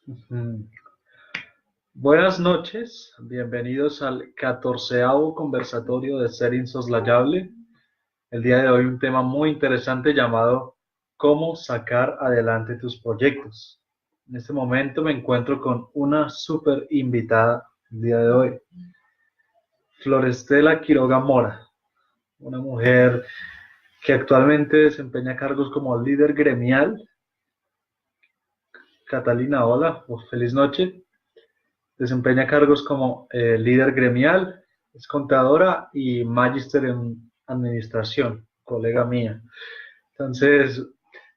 Mm. Buenas noches, bienvenidos al 14º conversatorio de Ser Insoslayable. El día de hoy un tema muy interesante llamado ¿Cómo sacar adelante tus proyectos? En este momento me encuentro con una súper invitada el día de hoy, Florestela Quiroga Mora, una mujer que actualmente desempeña cargos como líder gremial. Catalina, hola, feliz noche. Desempeña cargos como líder gremial, es contadora y magíster en administración, colega mía. Entonces,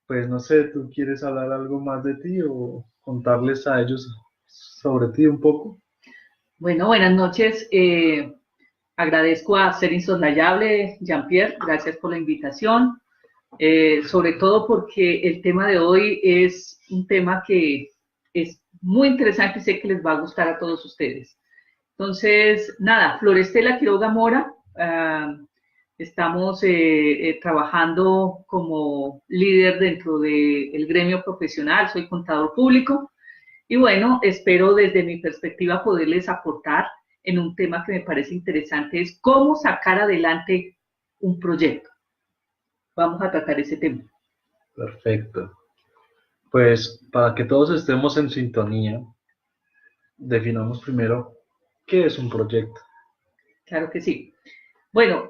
pues no sé, ¿tú quieres hablar algo más de ti o contarles a ellos sobre ti un poco? Bueno, buenas noches. Agradezco a Ser Insoslayable, Jean-Pierre, gracias por la invitación, sobre todo porque el tema de hoy es un tema que es muy interesante y sé que les va a gustar a todos ustedes. Entonces, nada, Florestela Quiroga Mora, estamos trabajando como líder dentro del gremio profesional, soy contador público. Y bueno, espero desde mi perspectiva poderles aportar en un tema que me parece interesante, es cómo sacar adelante un proyecto. Vamos a tratar ese tema. Perfecto. Pues para que todos estemos en sintonía, definamos primero qué es un proyecto. Claro que sí. Bueno,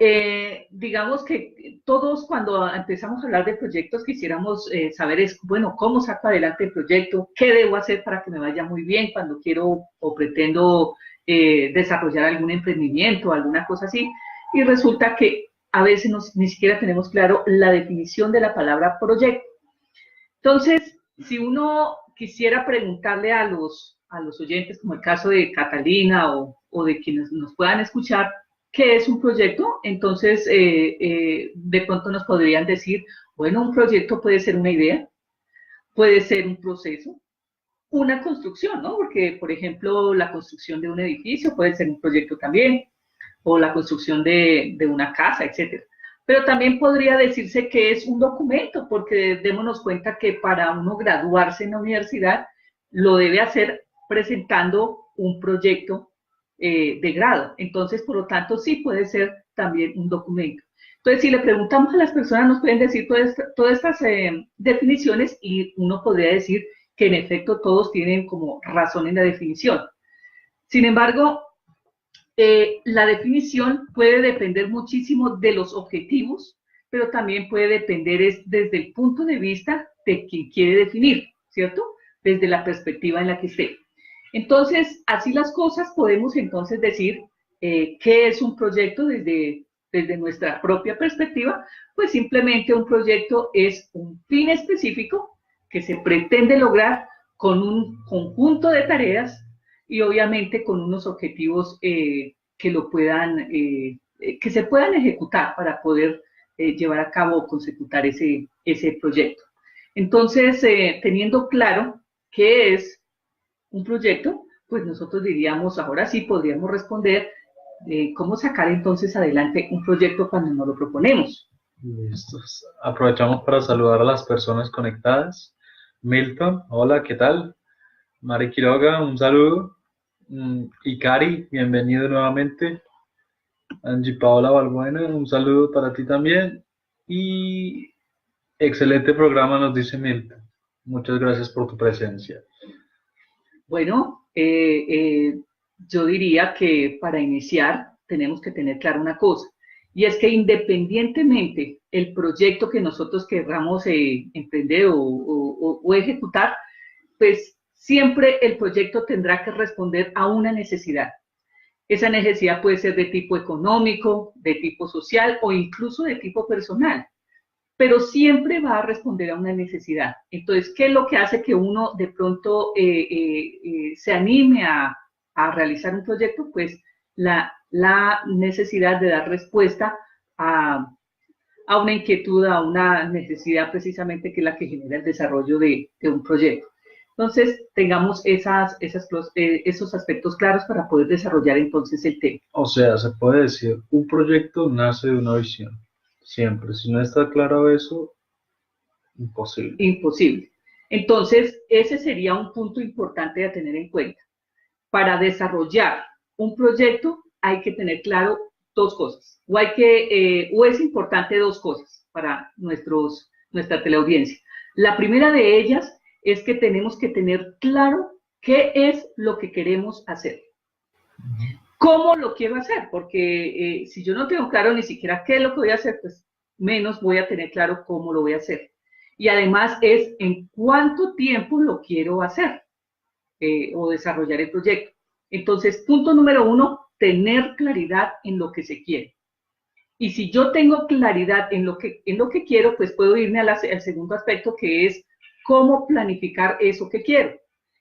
digamos que todos cuando empezamos a hablar de proyectos quisiéramos saber es, bueno, ¿cómo saco adelante el proyecto? ¿Qué debo hacer para que me vaya muy bien cuando quiero o pretendo desarrollar algún emprendimiento, alguna cosa así? Y resulta que a veces ni siquiera tenemos claro la definición de la palabra proyecto. Entonces, si uno quisiera preguntarle a los oyentes, como el caso de Catalina o de quienes nos puedan escuchar, ¿qué es un proyecto? Entonces, de pronto nos podrían decir, bueno, un proyecto puede ser una idea, puede ser un proceso, una construcción, ¿no? Porque, por ejemplo, la construcción de un edificio puede ser un proyecto también, o la construcción de una casa, etcétera. Pero también podría decirse que es un documento, porque démonos cuenta que para uno graduarse en la universidad lo debe hacer presentando un proyecto de grado. Entonces, por lo tanto, sí puede ser también un documento. Entonces, si le preguntamos a las personas, nos pueden decir todas estas definiciones y uno podría decir que en efecto todos tienen como razón en la definición. Sin embargo, la definición puede depender muchísimo de los objetivos, pero también puede depender desde el punto de vista de quien quiere definir, ¿cierto? Desde la perspectiva en la que esté. Entonces, así las cosas, podemos entonces decir qué es un proyecto desde nuestra propia perspectiva, pues simplemente un proyecto es un fin específico que se pretende lograr con un conjunto de tareas y obviamente con unos objetivos que lo puedan, que se puedan ejecutar para poder llevar a cabo o consecutar ese proyecto. Entonces, teniendo claro qué es un proyecto, pues nosotros diríamos, ahora sí podríamos responder cómo sacar entonces adelante un proyecto cuando nos lo proponemos. Listos. Aprovechamos para saludar a las personas conectadas. Milton, hola, ¿qué tal? Mari Quiroga, un saludo. Ikari, bienvenido nuevamente. Angie Paola Balbuena, un saludo para ti también. Y excelente programa, nos dice Milton. Muchas gracias por tu presencia. Bueno, yo diría que para iniciar tenemos que tener claro una cosa, y es que independientemente el proyecto que nosotros queramos emprender o ejecutar, pues siempre el proyecto tendrá que responder a una necesidad. Esa necesidad puede ser de tipo económico, de tipo social o incluso de tipo personal, pero siempre va a responder a una necesidad. Entonces, ¿qué es lo que hace que uno de pronto se anime a realizar un proyecto? Pues la necesidad de dar respuesta a una inquietud, a una necesidad precisamente que es la que genera el desarrollo de un proyecto. Entonces, tengamos esos aspectos claros para poder desarrollar entonces el tema. O sea, se puede decir, un proyecto nace de una visión. Siempre. Si no está claro eso, imposible. Imposible. Entonces, ese sería un punto importante a tener en cuenta. Para desarrollar un proyecto hay que tener claro dos cosas, o es importante dos cosas para nuestra teleaudiencia. La primera de ellas es que tenemos que tener claro qué es lo que queremos hacer. ¿Cómo lo quiero hacer? Porque si yo no tengo claro ni siquiera qué es lo que voy a hacer, pues menos voy a tener claro cómo lo voy a hacer. Y además es en cuánto tiempo lo quiero hacer o desarrollar el proyecto. Entonces, punto número uno, tener claridad en lo que se quiere. Y si yo tengo claridad en lo que quiero, pues puedo irme al segundo aspecto, que es cómo planificar eso que quiero.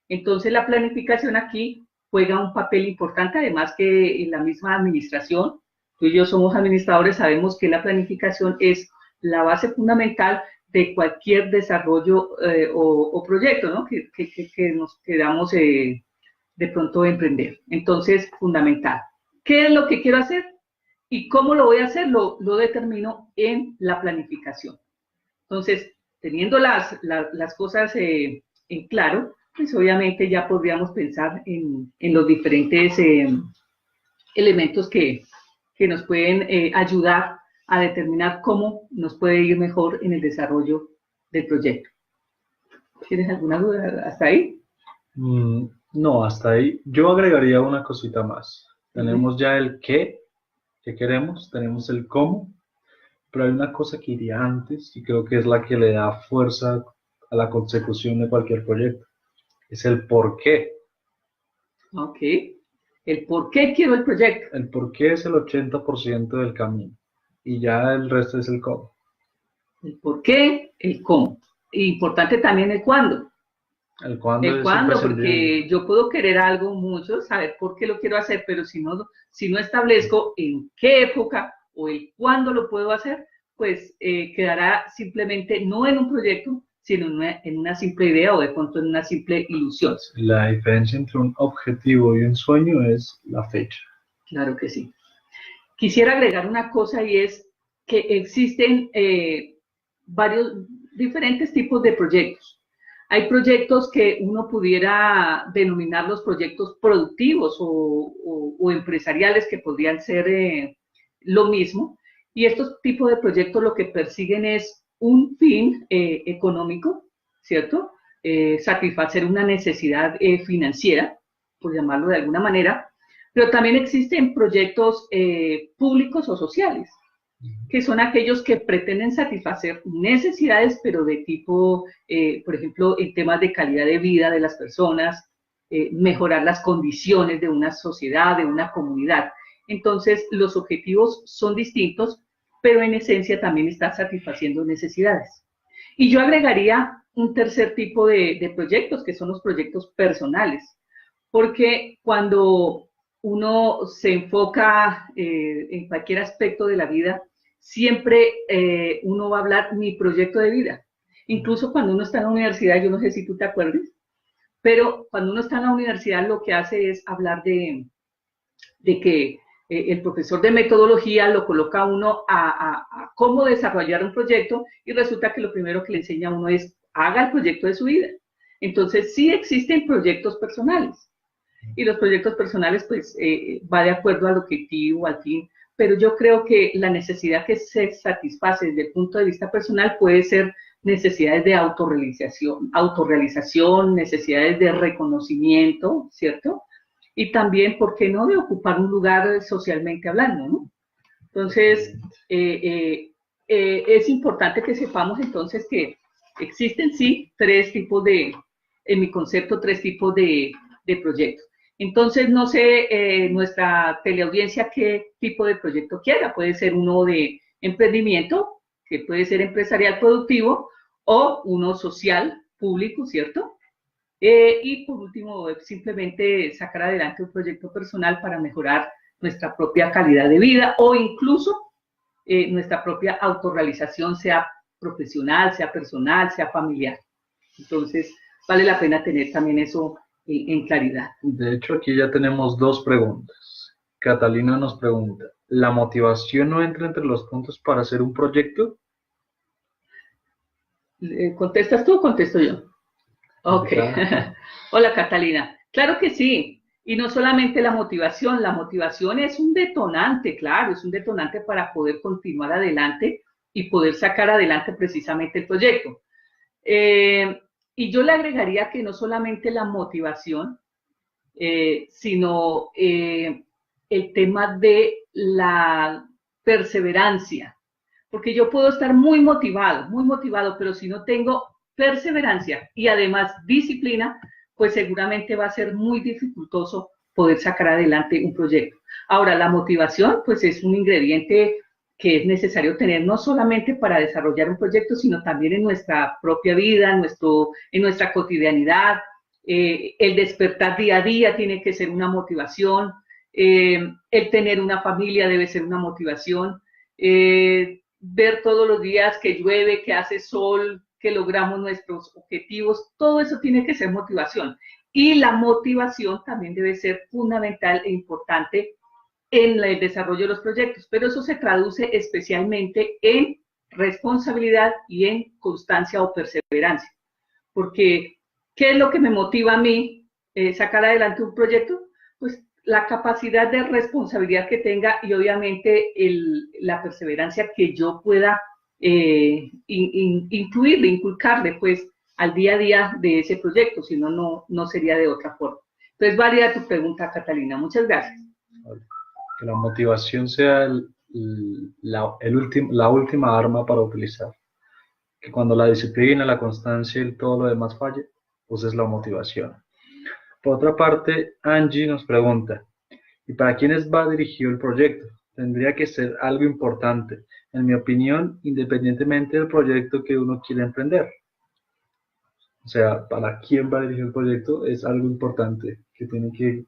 Entonces, la planificación aquí juega un papel importante, además que en la misma administración, tú y yo somos administradores, sabemos que la planificación es la base fundamental de cualquier desarrollo o proyecto, ¿no? que nos queramos de pronto emprender. Entonces, fundamental. ¿Qué es lo que quiero hacer? ¿Y cómo lo voy a hacer? Lo determino en la planificación. Entonces, teniendo las cosas en claro, pues obviamente ya podríamos pensar en los diferentes elementos que nos pueden ayudar a determinar cómo nos puede ir mejor en el desarrollo del proyecto. ¿Tienes alguna duda hasta ahí? No, hasta ahí. Yo agregaría una cosita más. Tenemos ya el qué queremos, tenemos el cómo, pero hay una cosa que iría antes y creo que es la que le da fuerza a la consecución de cualquier proyecto. Es el por qué. Ok. El por qué quiero el proyecto. El por qué es el 80% del camino y ya el resto es el cómo. El por qué, el cómo. Importante también el cuándo. El cuándo el cuándo, porque yo puedo querer algo mucho, saber por qué lo quiero hacer, pero si no establezco en qué época o el cuándo lo puedo hacer, pues quedará simplemente no en un proyecto, sino en una simple idea o de pronto en una simple ilusión. La diferencia entre un objetivo y un sueño es la fecha. Claro que sí. Quisiera agregar una cosa y es que existen varios diferentes tipos de proyectos. Hay proyectos que uno pudiera denominar los proyectos productivos o empresariales que podrían ser lo mismo. Y estos tipos de proyectos lo que persiguen es un fin económico, ¿cierto? Satisfacer una necesidad financiera, por llamarlo de alguna manera. Pero también existen proyectos públicos o sociales, que son aquellos que pretenden satisfacer necesidades, pero de tipo, por ejemplo, en temas de calidad de vida de las personas, mejorar las condiciones de una sociedad, de una comunidad. Entonces, los objetivos son distintos, pero en esencia también está satisfaciendo necesidades. Y yo agregaría un tercer tipo de proyectos, que son los proyectos personales, porque cuando uno se enfoca en cualquier aspecto de la vida, siempre uno va a hablar mi proyecto de vida. Incluso cuando uno está en la universidad, yo no sé si tú te acuerdas, pero cuando uno está en la universidad lo que hace es hablar de que el profesor de metodología lo coloca a uno a cómo desarrollar un proyecto y resulta que lo primero que le enseña a uno es haga el proyecto de su vida. Entonces sí existen proyectos personales y los proyectos personales pues va de acuerdo al objetivo, al fin, pero yo creo que la necesidad que se satisface desde el punto de vista personal puede ser necesidades de autorrealización, necesidades de reconocimiento, ¿cierto? Y también, ¿por qué no?, de ocupar un lugar socialmente hablando, ¿no? Entonces, es importante que sepamos entonces que existen sí en mi concepto, tres tipos de proyectos. Entonces, no sé, nuestra teleaudiencia qué tipo de proyecto quiera. Puede ser uno de emprendimiento, que puede ser empresarial productivo, o uno social, público, ¿cierto? Y por último, simplemente sacar adelante un proyecto personal para mejorar nuestra propia calidad de vida o incluso nuestra propia autorrealización, sea profesional, sea personal, sea familiar. Entonces, vale la pena tener también eso en claridad. De hecho, aquí ya tenemos dos preguntas. Catalina nos pregunta, ¿la motivación no entra entre los puntos para hacer un proyecto? ¿Contestas tú o contesto yo? Ok. Hola, Catalina. Claro que sí. Y no solamente la motivación es un detonante, claro, es un detonante para poder continuar adelante y poder sacar adelante precisamente el proyecto. Eh, y yo le agregaría que no solamente la motivación, sino el tema de la perseverancia, porque yo puedo estar muy motivado, pero si no tengo perseverancia y además disciplina, pues seguramente va a ser muy dificultoso poder sacar adelante un proyecto. Ahora, la motivación, pues es un ingrediente que es necesario tener no solamente para desarrollar un proyecto, sino también en nuestra propia vida, en nuestra cotidianidad. El despertar día a día tiene que ser una motivación. El tener una familia debe ser una motivación. Ver todos los días que llueve, que hace sol, que logramos nuestros objetivos, todo eso tiene que ser motivación. Y la motivación también debe ser fundamental e importante en el desarrollo de los proyectos, pero eso se traduce especialmente en responsabilidad y en constancia o perseverancia. Porque, ¿qué es lo que me motiva a mí sacar adelante un proyecto? Pues la capacidad de responsabilidad que tenga y obviamente la perseverancia que yo pueda incluirle, inculcarle pues al día a día de ese proyecto, si no, no sería de otra forma. Entonces, válida tu pregunta, Catalina. Muchas gracias. Que la motivación sea la última arma para utilizar. Que cuando la disciplina, la constancia y todo lo demás falle, pues es la motivación. Por otra parte, Angie nos pregunta, ¿y para quiénes va dirigido el proyecto? Tendría que ser algo importante, en mi opinión, independientemente del proyecto que uno quiera emprender. O sea, para quién va dirigido el proyecto es algo importante que tiene que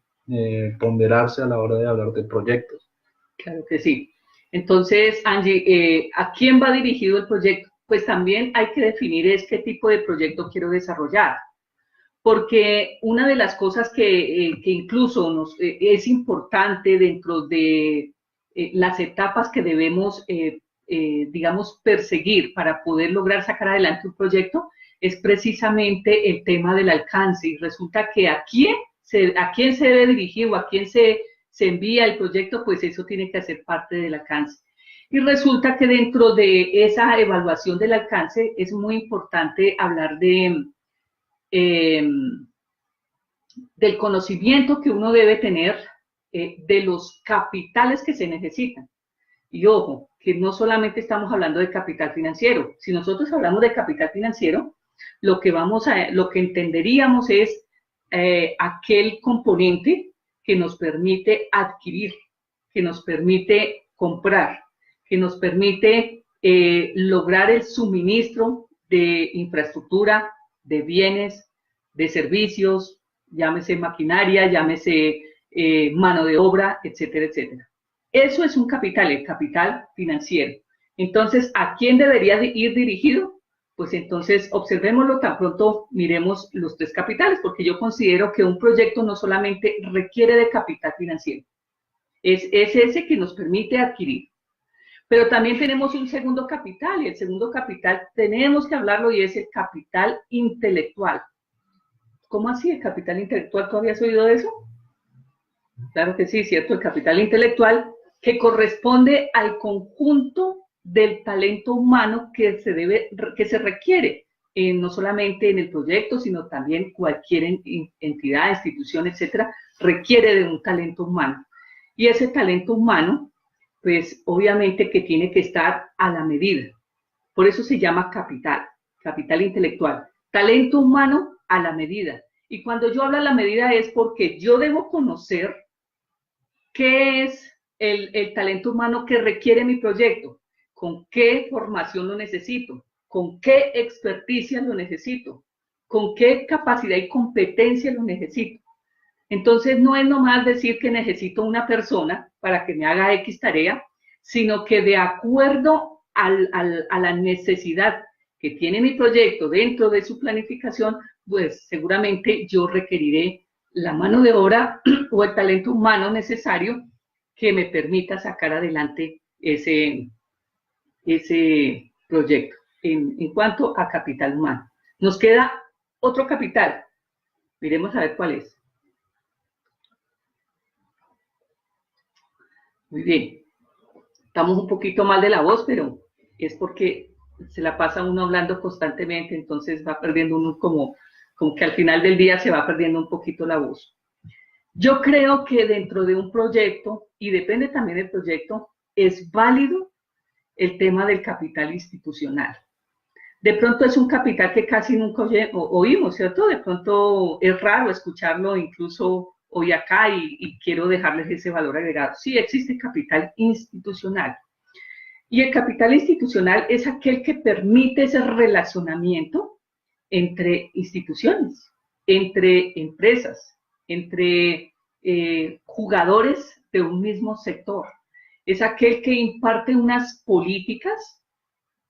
ponderarse a la hora de hablar de proyectos. Claro que sí. Entonces, Angie, ¿a quién va dirigido el proyecto? Pues también hay que definir es qué tipo de proyecto quiero desarrollar. Porque una de las cosas que incluso es importante dentro de las etapas que debemos, digamos, perseguir para poder lograr sacar adelante un proyecto es precisamente el tema del alcance. Y resulta que a quién se debe dirigir o a quién se envía el proyecto, pues eso tiene que hacer parte del alcance. Y resulta que dentro de esa evaluación del alcance es muy importante hablar eh, del conocimiento que uno debe tener de los capitales que se necesitan. Y ojo, que no solamente estamos hablando de capital financiero. Si nosotros hablamos de capital financiero, lo que entenderíamos es aquel componente que nos permite adquirir, que nos permite comprar, que nos permite lograr el suministro de infraestructura, de bienes, de servicios, llámese maquinaria, llámese mano de obra, etcétera, etcétera. Eso es un capital, el capital financiero. Entonces, ¿a quién debería ir dirigido? Pues entonces observémoslo tan pronto miremos los tres capitales, porque yo considero que un proyecto no solamente requiere de capital financiero, es ese que nos permite adquirir. Pero también tenemos un segundo capital, y el segundo capital tenemos que hablarlo y es el capital intelectual. ¿Cómo así el capital intelectual? ¿Tú habías oído de eso? Claro que sí, cierto, el capital intelectual que corresponde al conjunto del talento humano que se requiere, no solamente en el proyecto, sino también cualquier entidad, institución, etcétera, requiere de un talento humano. Y ese talento humano, pues obviamente que tiene que estar a la medida. Por eso se llama capital, capital intelectual. Talento humano a la medida. Y cuando yo hablo a la medida es porque yo debo conocer qué es el talento humano que requiere mi proyecto, con qué formación lo necesito, con qué experticia lo necesito, con qué capacidad y competencia lo necesito. Entonces no es nomás decir que necesito una persona para que me haga X tarea, sino que de acuerdo a la necesidad que tiene mi proyecto dentro de su planificación, pues seguramente yo requeriré la mano de obra o el talento humano necesario que me permita sacar adelante ese proyecto en cuanto a capital humano. Nos queda otro capital. Miremos a ver cuál es. Muy bien. Estamos un poquito mal de la voz, pero es porque se la pasa uno hablando constantemente, entonces va perdiendo uno como que al final del día se va perdiendo un poquito la voz. Yo creo que dentro de un proyecto, y depende también del proyecto, es válido el tema del capital institucional. De pronto es un capital que casi nunca oímos, ¿cierto? De pronto es raro escucharlo incluso hoy acá y quiero dejarles ese valor agregado. Sí, existe capital institucional. Y el capital institucional es aquel que permite ese relacionamiento entre instituciones, entre empresas, entre jugadores de un mismo sector. Es aquel que imparte unas políticas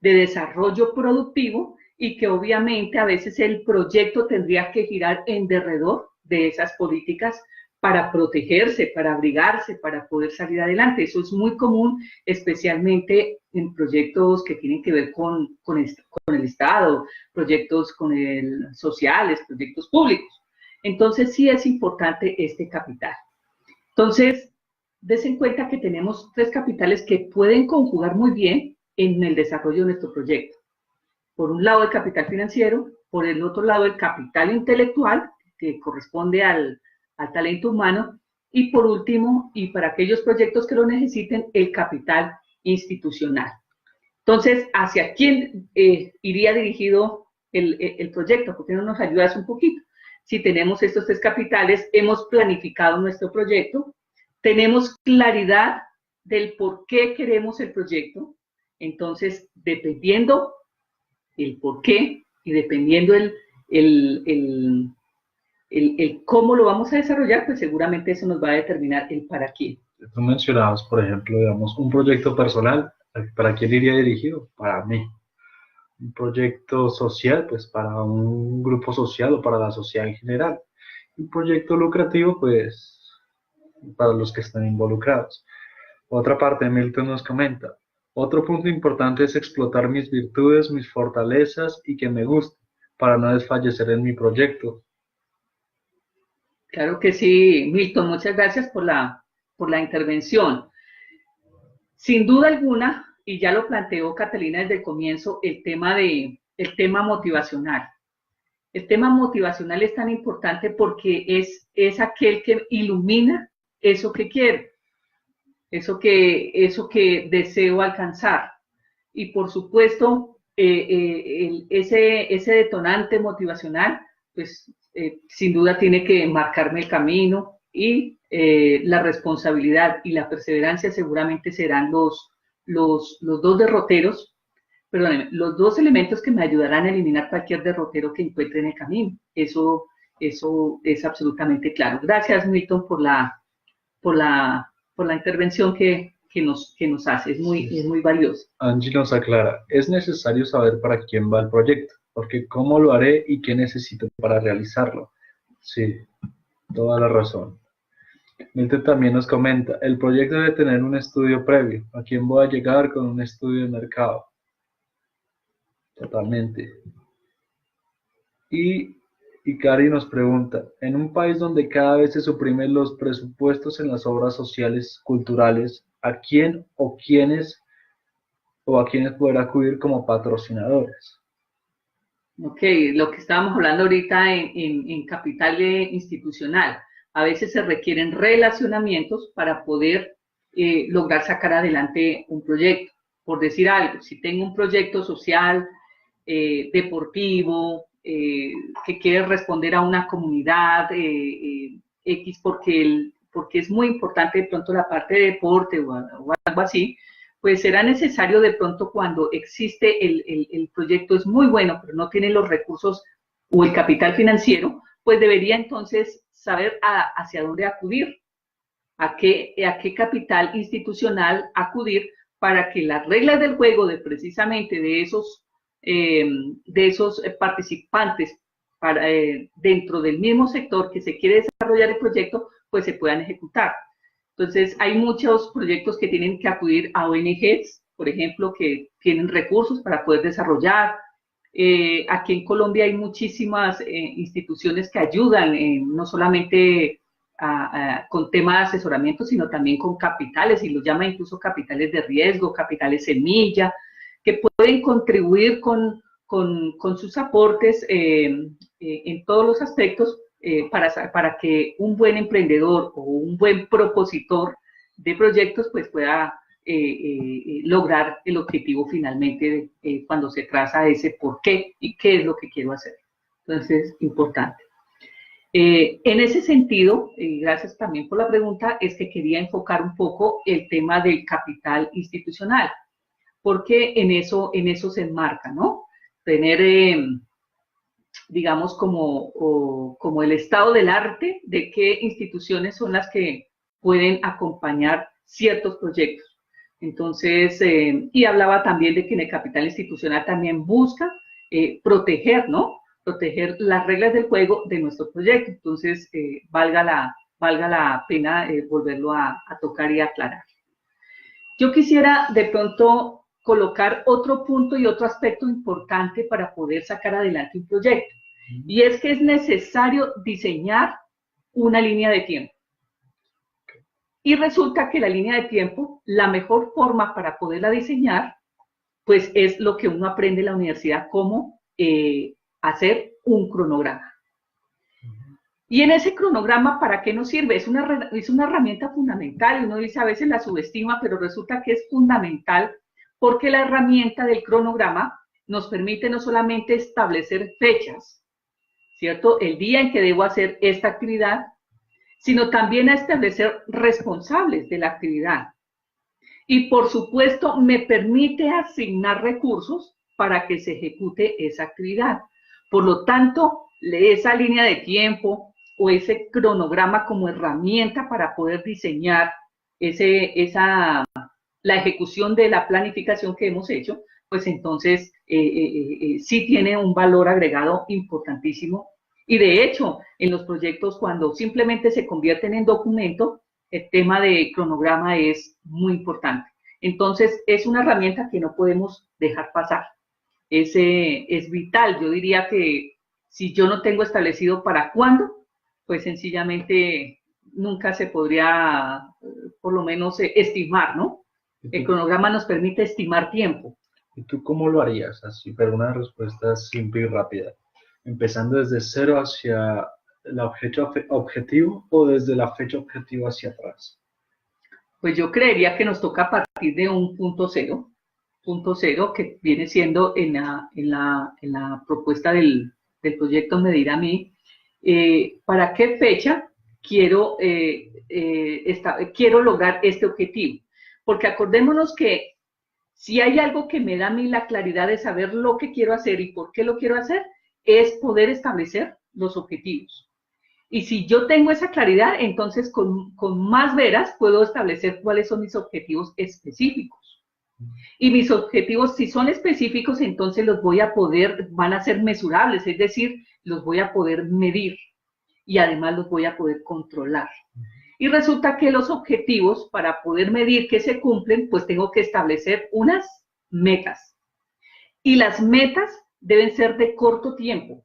de desarrollo productivo y que obviamente a veces el proyecto tendría que girar en derredor de esas políticas para protegerse, para abrigarse, para poder salir adelante. Eso es muy común, especialmente en proyectos que tienen que ver con el Estado, proyectos sociales, proyectos públicos. Entonces sí es importante este capital. Entonces, des en cuenta que tenemos 3 capitales que pueden conjugar muy bien en el desarrollo de nuestro proyecto. Por un lado el capital financiero, por el otro lado el capital intelectual, que corresponde al talento humano, y por último, y para aquellos proyectos que lo necesiten, el capital institucional. Entonces, ¿hacia quién iría dirigido el proyecto? ¿Por qué no nos ayudas un poquito? Si tenemos estos 3 capitales, hemos planificado nuestro proyecto, tenemos claridad del por qué queremos el proyecto, entonces, dependiendo el por qué y dependiendo el cómo lo vamos a desarrollar, pues seguramente eso nos va a determinar el para qué. Tú mencionabas, por ejemplo, digamos, un proyecto personal, ¿para quién iría dirigido? Para mí. Un proyecto social, pues para un grupo social o para la sociedad en general. Un proyecto lucrativo, pues para los que están involucrados. Otra parte, Milton nos comenta, otro punto importante es explotar mis virtudes, mis fortalezas y que me guste, para no desfallecer en mi proyecto. Claro que sí, Milton, muchas gracias por la intervención. Sin duda alguna, y ya lo planteó Catalina desde el comienzo, el tema motivacional. El tema motivacional es tan importante porque es aquel que ilumina eso que quiero, eso que deseo alcanzar. Y por supuesto, ese detonante motivacional, pues sin duda tiene que marcarme el camino y la responsabilidad y la perseverancia seguramente serán los dos derroteros, perdónenme, los 2 elementos que me ayudarán a eliminar cualquier derrotero que encuentre en el camino. Eso es absolutamente claro. Gracias, Milton, por la intervención que nos hace. Es muy valioso. Angie nos aclara, es necesario saber para quién va el proyecto, porque cómo lo haré y qué necesito para realizarlo. Sí, toda la razón. Milton también nos comenta, el proyecto debe tener un estudio previo. ¿A quién voy a llegar con un estudio de mercado? Totalmente. Y Cari nos pregunta, en un país donde cada vez se suprimen los presupuestos en las obras sociales, culturales, ¿a quién o quiénes a quiénes poder acudir como patrocinadores? Ok, lo que estábamos hablando ahorita en capital institucional. A veces se requieren relacionamientos para poder lograr sacar adelante un proyecto. Por decir algo, si tengo un proyecto social, deportivo, que quiere responder a una comunidad X porque es muy importante de pronto la parte de deporte o algo así, pues será necesario de pronto cuando existe el proyecto es muy bueno, pero no tiene los recursos o el capital financiero, pues debería entonces saber hacia dónde acudir, a qué capital institucional acudir para que las reglas del juego precisamente de esos participantes dentro del mismo sector que se quiere desarrollar el proyecto, pues se puedan ejecutar. Entonces, hay muchos proyectos que tienen que acudir a ONGs, por ejemplo, que tienen recursos para poder desarrollar. Aquí en Colombia hay muchísimas instituciones que ayudan, no solamente con temas de asesoramiento, sino también con capitales, y los llama incluso capitales de riesgo, capitales semilla, que pueden contribuir con sus aportes en todos los aspectos para que un buen emprendedor o un buen propositor de proyectos pues pueda lograr el objetivo finalmente cuando se traza ese por qué y qué es lo que quiero hacer. Entonces, importante. En ese sentido, gracias también por la pregunta, es que quería enfocar un poco el tema del capital institucional, porque en eso se enmarca, ¿no? Tener, digamos, como el estado del arte de qué instituciones son las que pueden acompañar ciertos proyectos. Entonces, y hablaba también de que en el capital institucional también busca proteger, ¿no? Proteger las reglas del juego de nuestro proyecto. Entonces, valga la pena volverlo a tocar y aclarar. Yo quisiera de pronto colocar otro punto y otro aspecto importante para poder sacar adelante un proyecto. Y es que es necesario diseñar una línea de tiempo. Y resulta que la línea de tiempo, la mejor forma para poderla diseñar, pues es lo que uno aprende en la universidad, cómo hacer un cronograma. Y en ese cronograma, ¿para qué nos sirve? Es una herramienta fundamental, y uno dice a veces la subestima, pero resulta que es fundamental porque la herramienta del cronograma nos permite no solamente establecer fechas, ¿cierto? El día en que debo hacer esta actividad, sino también a establecer responsables de la actividad. Y por supuesto me permite asignar recursos para que se ejecute esa actividad. Por lo tanto, esa línea de tiempo o ese cronograma como herramienta para poder diseñar la ejecución de la planificación que hemos hecho, pues entonces sí tiene un valor agregado importantísimo. Y de hecho, en los proyectos, cuando simplemente se convierten en documento, el tema de cronograma es muy importante. Entonces, es una herramienta que no podemos dejar pasar. Es vital. Yo diría que si yo no tengo establecido para cuándo, pues sencillamente nunca se podría, por lo menos, estimar, ¿no? El cronograma nos permite estimar tiempo. ¿Y tú cómo lo harías? Así, pero una respuesta simple y rápida. ¿Empezando desde cero hacia la fecha objetivo o desde la fecha objetivo hacia atrás? Pues yo creería que nos toca partir de un punto cero que viene siendo en la propuesta del proyecto Medir a mí, ¿para qué fecha quiero lograr este objetivo? Porque acordémonos que si hay algo que me da a mí la claridad de saber lo que quiero hacer y por qué lo quiero hacer, es poder establecer los objetivos. Y si yo tengo esa claridad, entonces con más veras puedo establecer cuáles son mis objetivos específicos. Y mis objetivos, si son específicos, entonces van a ser mesurables, es decir, los voy a poder medir y además los voy a poder controlar. Y resulta que los objetivos, para poder medir que se cumplen, pues tengo que establecer unas metas. Y las metas deben ser de corto tiempo.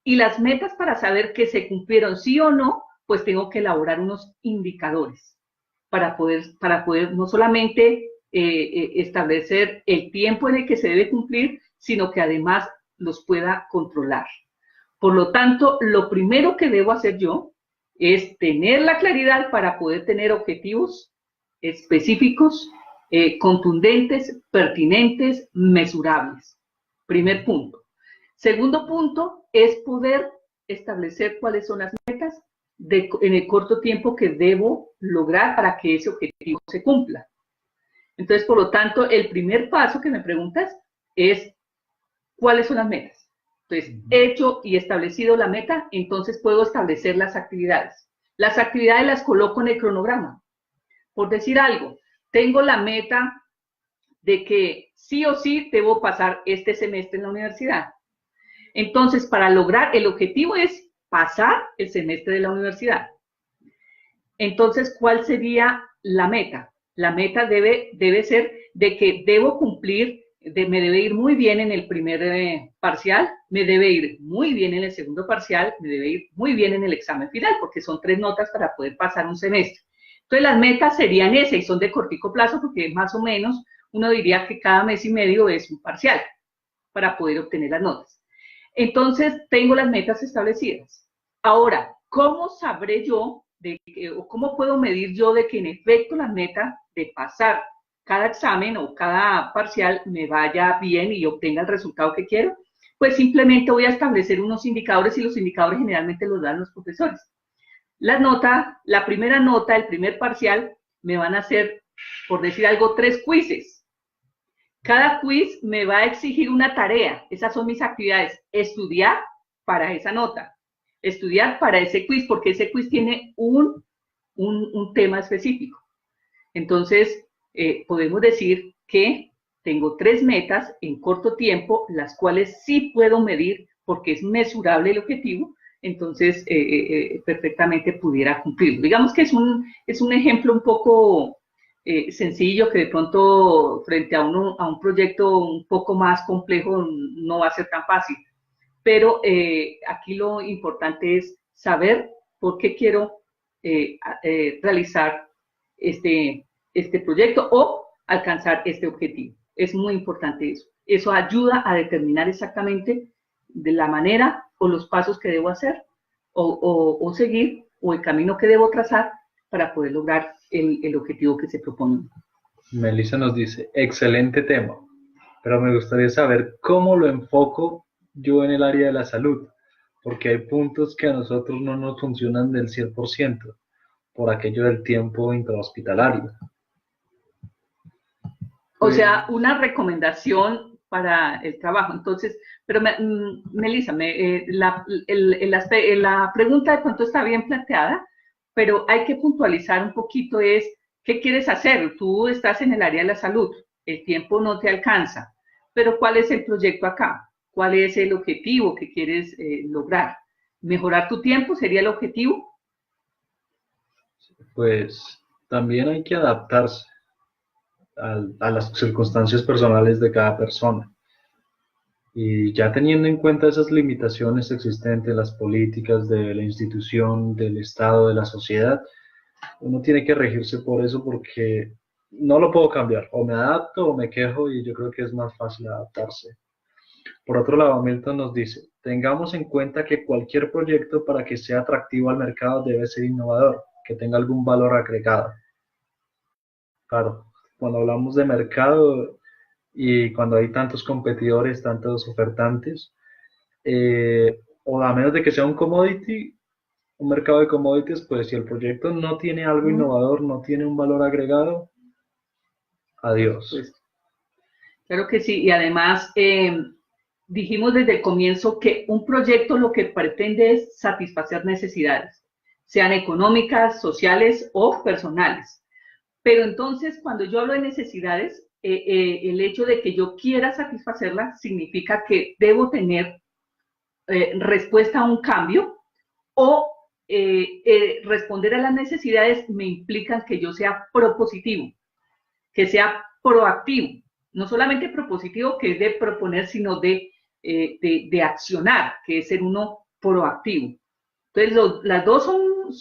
Y las metas, para saber que se cumplieron sí o no, pues tengo que elaborar unos indicadores para poder no solamente establecer el tiempo en el que se debe cumplir, sino que además los pueda controlar. Por lo tanto, lo primero que debo hacer yo es tener la claridad para poder tener objetivos específicos, contundentes, pertinentes, mesurables. Primer punto. Segundo punto es poder establecer cuáles son las metas en el corto tiempo que debo lograr para que ese objetivo se cumpla. Entonces, por lo tanto, el primer paso que me preguntas es ¿cuáles son las metas? Entonces, hecho y establecido la meta, entonces puedo establecer las actividades. Las actividades las coloco en el cronograma. Por decir algo, tengo la meta de que sí o sí debo pasar este semestre en la universidad. Entonces, para lograr, el objetivo es pasar el semestre de la universidad. Entonces, ¿cuál sería la meta? La meta debe ser de que debo cumplir me debe ir muy bien en el primer parcial, me debe ir muy bien en el segundo parcial, me debe ir muy bien en el examen final, porque son 3 notas para poder pasar un semestre. Entonces las metas serían esas y son de cortico plazo, porque más o menos uno diría que cada mes y medio es un parcial para poder obtener las notas. Entonces tengo las metas establecidas. Ahora, ¿cómo sabré yo o cómo puedo medir yo de que en efecto la meta de pasar cada examen o cada parcial me vaya bien y obtenga el resultado que quiero? Pues simplemente voy a establecer unos indicadores y los indicadores generalmente los dan los profesores. La primera nota, el primer parcial, me van a hacer, por decir algo, 3 quizzes. Cada quiz me va a exigir una tarea. Esas son mis actividades. Estudiar para esa nota. Estudiar para ese quiz, porque ese quiz tiene un tema específico. Entonces, podemos decir que tengo 3 metas en corto tiempo, las cuales sí puedo medir porque es mesurable el objetivo, entonces perfectamente pudiera cumplirlo. Digamos que es un ejemplo un poco sencillo, que de pronto frente a un proyecto un poco más complejo no va a ser tan fácil, pero aquí lo importante es saber por qué quiero realizar este proyecto o alcanzar este objetivo. Es muy importante eso. Eso ayuda a determinar exactamente de la manera o los pasos que debo hacer o seguir o el camino que debo trazar para poder lograr el objetivo que se propone. Melissa nos dice, excelente tema, pero me gustaría saber cómo lo enfoco yo en el área de la salud, porque hay puntos que a nosotros no nos funcionan del 100%, por aquello del tiempo intrahospitalario. O sea, una recomendación para el trabajo. Entonces, pero Melissa, la pregunta de pronto está bien planteada, pero hay que puntualizar un poquito ¿qué quieres hacer? Tú estás en el área de la salud, el tiempo no te alcanza, pero ¿cuál es el proyecto acá? ¿Cuál es el objetivo que quieres lograr? ¿Mejorar tu tiempo sería el objetivo? Pues también hay que adaptarse a las circunstancias personales de cada persona. Y ya teniendo en cuenta esas limitaciones existentes, las políticas de la institución, del Estado, de la sociedad, uno tiene que regirse por eso porque no lo puedo cambiar. O me adapto o me quejo y yo creo que es más fácil adaptarse. Por otro lado, Milton nos dice, tengamos en cuenta que cualquier proyecto para que sea atractivo al mercado debe ser innovador, que tenga algún valor agregado. Claro, cuando hablamos de mercado y cuando hay tantos competidores, tantos ofertantes, o a menos de que sea un commodity, un mercado de commodities, pues si el proyecto no tiene algo innovador, no tiene un valor agregado, adiós. Pues, claro que sí, y además dijimos desde el comienzo que un proyecto lo que pretende es satisfacer necesidades, sean económicas, sociales o personales. Pero entonces, cuando yo hablo de necesidades, el hecho de que yo quiera satisfacerlas significa que debo tener respuesta a un cambio o responder a las necesidades me implican que yo sea propositivo, que sea proactivo, no solamente propositivo, que es de proponer, sino de accionar, que es ser uno proactivo. Entonces, las dos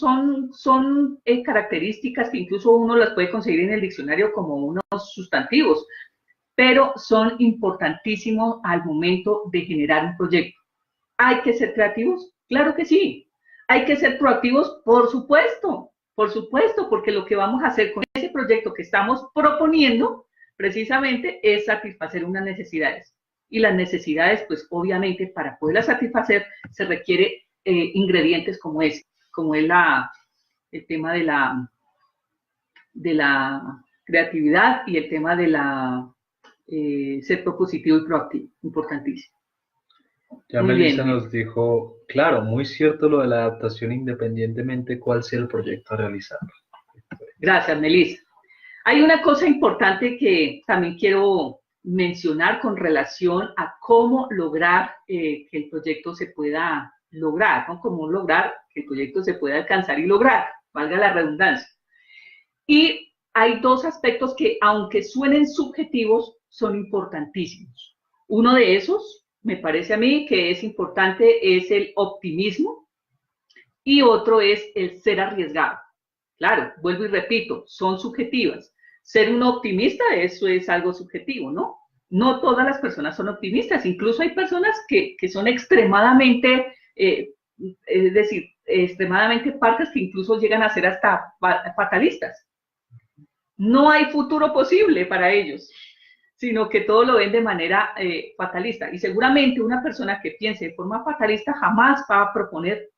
son características que incluso uno las puede conseguir en el diccionario como unos sustantivos, pero son importantísimos al momento de generar un proyecto. ¿Hay que ser creativos? Claro que sí. ¿Hay que ser proactivos? Por supuesto, porque lo que vamos a hacer con ese proyecto que estamos proponiendo precisamente es satisfacer unas necesidades. Y las necesidades, pues obviamente, para poderlas satisfacer se requiere ingredientes como ese, como es el tema de la creatividad y el tema de ser propositivo y proactivo, importantísimo. Ya Melissa nos dijo, claro, muy cierto lo de la adaptación independientemente cuál sea el proyecto a realizar. Gracias, Melissa. Hay una cosa importante que también quiero mencionar con relación a cómo lograr que el proyecto se pueda lograr, ¿no? Cómo lograr que el proyecto se pueda alcanzar y lograr, valga la redundancia. Y hay 2 aspectos que, aunque suenen subjetivos, son importantísimos. Uno de esos, me parece a mí, que es importante, es el optimismo, y otro es el ser arriesgado. Claro, vuelvo y repito, son subjetivas. Ser un optimista, eso es algo subjetivo, ¿no? No todas las personas son optimistas, incluso hay personas que son extremadamente, es decir, extremadamente parcas que incluso llegan a ser hasta fatalistas. No hay futuro posible para ellos, sino que todo lo ven de manera fatalista. Y seguramente una persona que piense de forma fatalista jamás va a proponer,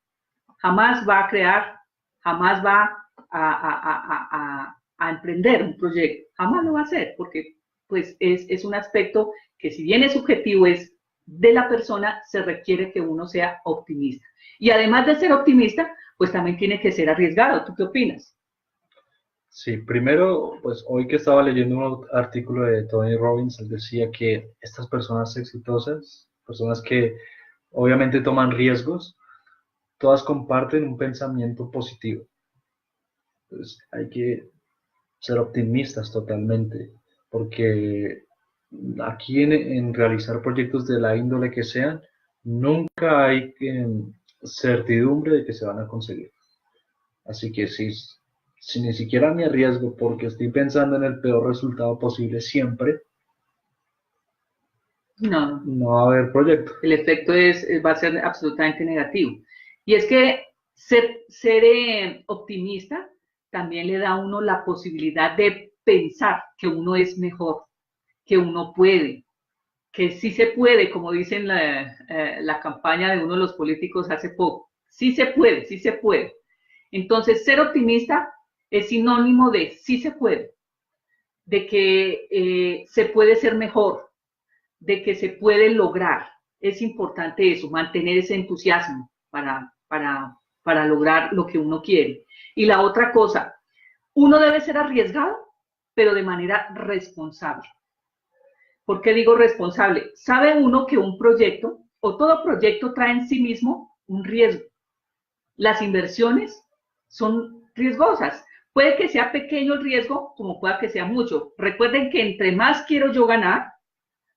jamás va a crear, jamás va a emprender un proyecto. Jamás lo va a hacer, porque pues es un aspecto que, si bien es subjetivo, es de la persona, se requiere que uno sea optimista. Y además de ser optimista, pues también tiene que ser arriesgado. ¿Tú qué opinas? Sí, primero, pues hoy que estaba leyendo un artículo de Tony Robbins, él decía que estas personas exitosas, personas que obviamente toman riesgos, todas comparten un pensamiento positivo. Entonces hay que ser optimistas totalmente, porque aquí en realizar proyectos de la índole que sean, nunca hay certidumbre de que se van a conseguir. Así que si ni siquiera me arriesgo porque estoy pensando en el peor resultado posible siempre, No, no va a haber proyecto. el efecto va a ser absolutamente negativo. Y es que ser optimista también le da a uno la posibilidad de pensar que uno es mejor, que uno puede, que sí se puede, como dicen la campaña de uno de los políticos hace poco. Sí se puede, sí se puede. Entonces, ser optimista es sinónimo de sí se puede, de que se puede ser mejor, de que se puede lograr. Es importante eso, mantener ese entusiasmo para lograr lo que uno quiere. Y la otra cosa, uno debe ser arriesgado, pero de manera responsable. ¿Por qué digo responsable? Sabe uno que un proyecto o todo proyecto trae en sí mismo un riesgo. Las inversiones son riesgosas. Puede que sea pequeño el riesgo, como pueda que sea mucho. Recuerden que entre más quiero yo ganar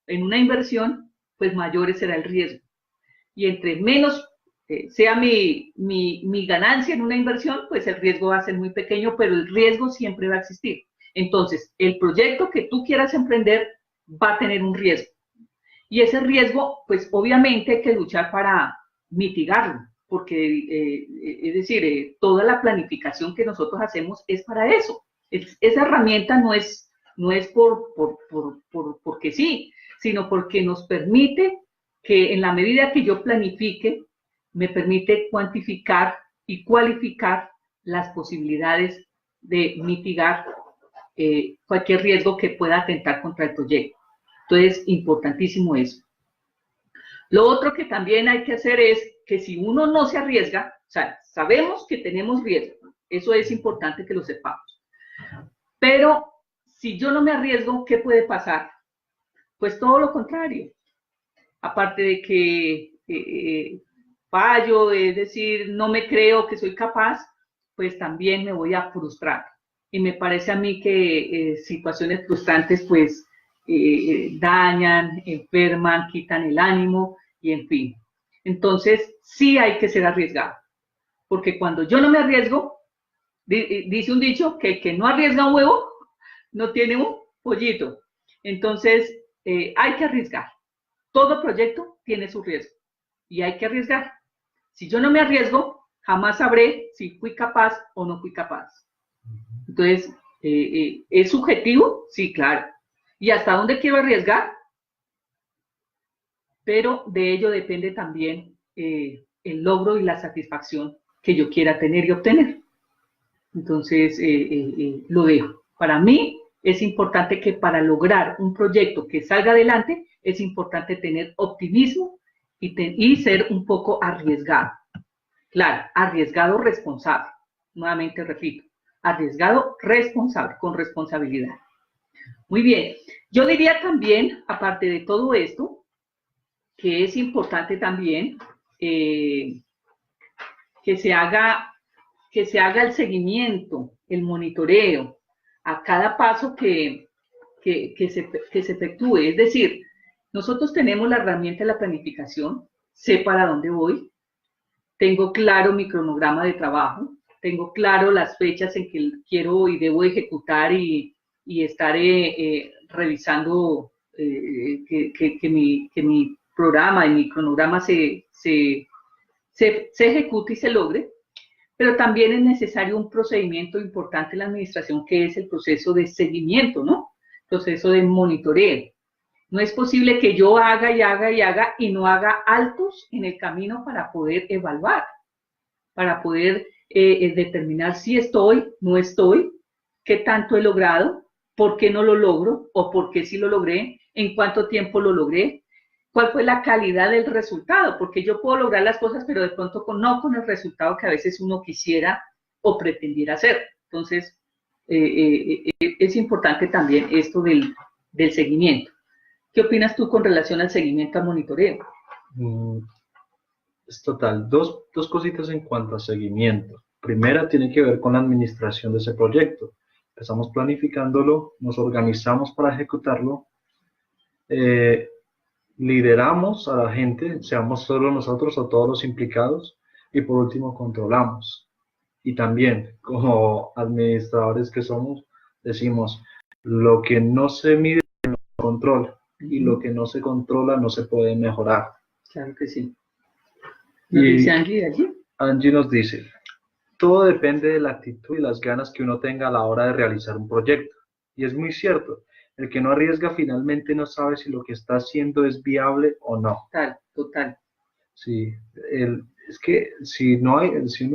en una inversión, pues mayor será el riesgo. Y entre menos sea mi ganancia en una inversión, pues el riesgo va a ser muy pequeño, pero el riesgo siempre va a existir. Entonces, el proyecto que tú quieras emprender va a tener un riesgo. Y ese riesgo, pues obviamente hay que luchar para mitigarlo, porque es decir, toda la planificación que nosotros hacemos es para eso. Esa herramienta no es porque sí, sino porque nos permite que, en la medida que yo planifique, me permite cuantificar y cualificar las posibilidades de mitigar cualquier riesgo que pueda atentar contra el proyecto. Entonces, importantísimo eso. Lo otro que también hay que hacer es que, si uno no se arriesga, o sea, sabemos que tenemos riesgo, eso es importante que lo sepamos, pero si yo no me arriesgo, ¿qué puede pasar? Pues todo lo contrario. Aparte de que fallo, es decir, no me creo que soy capaz, pues también me voy a frustrar. Y me parece a mí que situaciones frustrantes pues dañan, enferman, quitan el ánimo y en fin. Entonces sí hay que ser arriesgado, porque cuando yo no me arriesgo, dice un dicho que el que no arriesga un huevo no tiene un pollito. Entonces hay que arriesgar. Todo proyecto tiene su riesgo y hay que arriesgar. Si yo no me arriesgo, jamás sabré si fui capaz o no fui capaz. Entonces, ¿es subjetivo? Sí, claro. ¿Y hasta dónde quiero arriesgar? Pero de ello depende también el logro y la satisfacción que yo quiera tener y obtener. Entonces, lo dejo. Para mí es importante que, para lograr un proyecto que salga adelante, es importante tener optimismo y ser un poco arriesgado. Claro, arriesgado responsable. Nuevamente repito, arriesgado responsable, con responsabilidad. Muy bien. Yo diría también, aparte de todo esto, que es importante también que se haga el seguimiento, el monitoreo a cada paso que que se efectúe. Es decir, nosotros tenemos la herramienta de la planificación, sé para dónde voy, tengo claro mi cronograma de trabajo, tengo claro las fechas en que quiero y debo ejecutar y estar revisando que mi programa y mi cronograma se ejecute y se logre, pero también es necesario un procedimiento importante en la administración que es el proceso de seguimiento, ¿no? Proceso de monitoreo. No es posible que yo haga y haga y haga y no haga altos en el camino para poder evaluar, para poder determinar si estoy, no estoy, qué tanto he logrado, por qué no lo logro o por qué sí lo logré, en cuánto tiempo lo logré, cuál fue la calidad del resultado, porque yo puedo lograr las cosas, pero de pronto no con el resultado que a veces uno quisiera o pretendiera hacer. Entonces, es importante también esto del seguimiento. ¿Qué opinas tú con relación al seguimiento al monitoreo? Es total. Dos cositas en cuanto a seguimiento. Primera tiene que ver con la administración de ese proyecto. Empezamos planificándolo, nos organizamos para ejecutarlo, lideramos a la gente, seamos solo nosotros o todos los implicados, y por último controlamos. Y también, como administradores que somos, decimos, lo que no se mide no se controla, y lo que no se controla no se puede mejorar. Claro que sí. ¿Nos dice Angie allí? Angie nos dice, todo depende de la actitud y las ganas que uno tenga a la hora de realizar un proyecto. Y es muy cierto, el que no arriesga finalmente no sabe si lo que está haciendo es viable o no. Total. Sí, es que si uno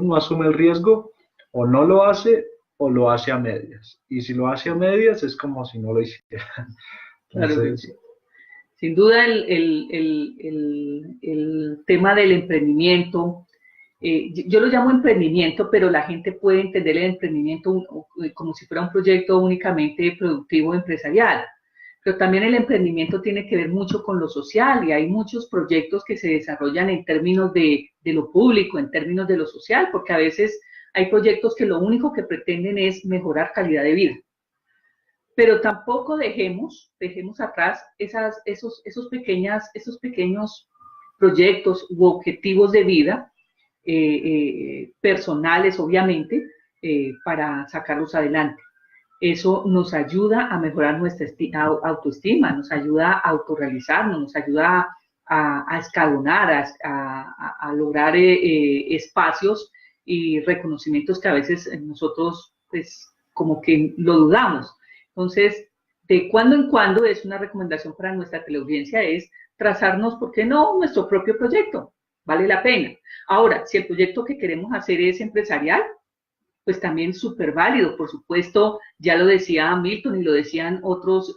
no asume el riesgo, o no lo hace o lo hace a medias. Y si lo hace a medias es como si no lo hiciera. Entonces, claro, sí. Sin duda el tema del emprendimiento, yo lo llamo emprendimiento, pero la gente puede entender el emprendimiento como si fuera un proyecto únicamente productivo empresarial. Pero también el emprendimiento tiene que ver mucho con lo social y hay muchos proyectos que se desarrollan en términos de lo público, en términos de lo social, porque a veces hay proyectos que lo único que pretenden es mejorar calidad de vida. Pero tampoco dejemos atrás esos pequeños proyectos u objetivos de vida personales, obviamente, para sacarlos adelante. Eso nos ayuda a mejorar nuestra autoestima, nos ayuda a autorrealizarnos, nos ayuda a escalonar, a lograr espacios y reconocimientos que a veces nosotros, pues, como que lo dudamos. Entonces, de cuando en cuando es una recomendación para nuestra teleaudiencia es trazarnos, ¿por qué no?, nuestro propio proyecto. Vale la pena. Ahora, si el proyecto que queremos hacer es empresarial, pues también súper válido, por supuesto, ya lo decía Milton y lo decían otros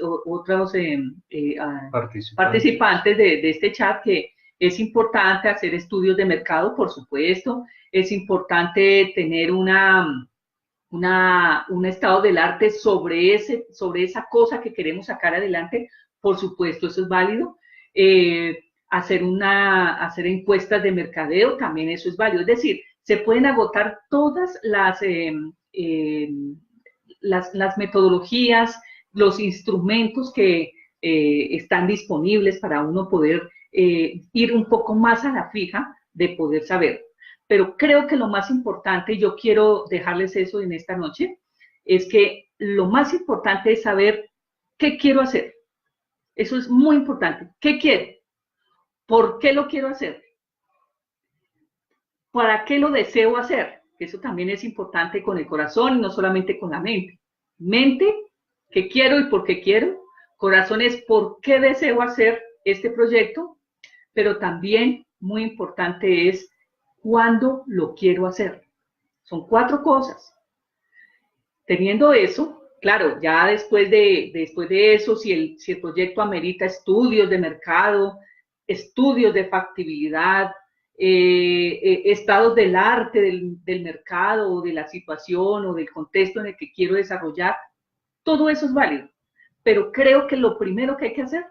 participantes de este chat, que es importante hacer estudios de mercado, por supuesto, es importante tener un estado del arte sobre esa cosa que queremos sacar adelante, por supuesto, eso es válido. Hacer encuestas de mercadeo, también eso es válido. Es decir, se pueden agotar todas las metodologías, los instrumentos que están disponibles para uno poder ir un poco más a la fija de poder saber. Pero creo que lo más importante, y yo quiero dejarles eso en esta noche, es que lo más importante es saber qué quiero hacer. Eso es muy importante. ¿Qué quiero? ¿Por qué lo quiero hacer? ¿Para qué lo deseo hacer? Eso también es importante con el corazón y no solamente con la mente. Mente, ¿qué quiero y por qué quiero? Corazón es por qué deseo hacer este proyecto, pero también muy importante es cuándo lo quiero hacer. Son 4 cosas. Teniendo eso, claro, ya después de eso, si el proyecto amerita estudios de mercado, estudios de factibilidad, estados del arte del mercado o de la situación o del contexto en el que quiero desarrollar, todo eso es válido. Pero creo que lo primero que hay que hacer,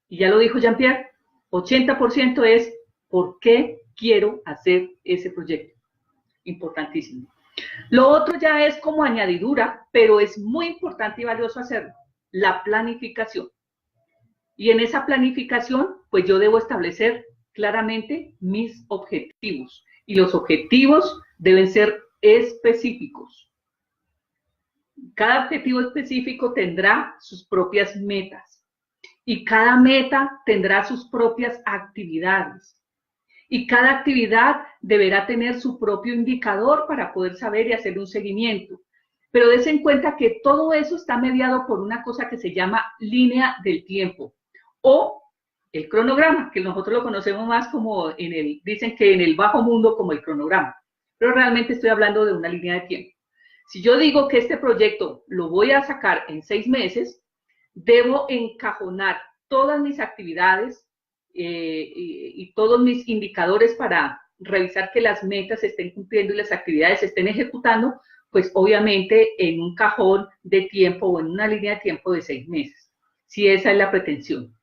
y ya lo dijo Jean-Pierre, 80% es ¿por qué quiero hacer ese proyecto? Importantísimo. Lo otro ya es como añadidura, pero es muy importante y valioso hacerlo. la planificación. Y en esa planificación, pues yo debo establecer claramente mis objetivos. Y los objetivos deben ser específicos. Cada objetivo específico tendrá sus propias metas. Y cada meta tendrá sus propias actividades. Y cada actividad deberá tener su propio indicador para poder saber y hacer un seguimiento. Pero des en cuenta que todo eso está mediado por una cosa que se llama línea del tiempo o el cronograma, que nosotros lo conocemos más como dicen que en el bajo mundo como el cronograma, pero realmente estoy hablando de una línea de tiempo. Si yo digo que este proyecto lo voy a sacar en 6 meses, debo encajonar todas mis actividades y todos mis indicadores para revisar que las metas se estén cumpliendo y las actividades se estén ejecutando, pues obviamente en un cajón de tiempo o en una línea de tiempo de 6 meses, si esa es la pretensión.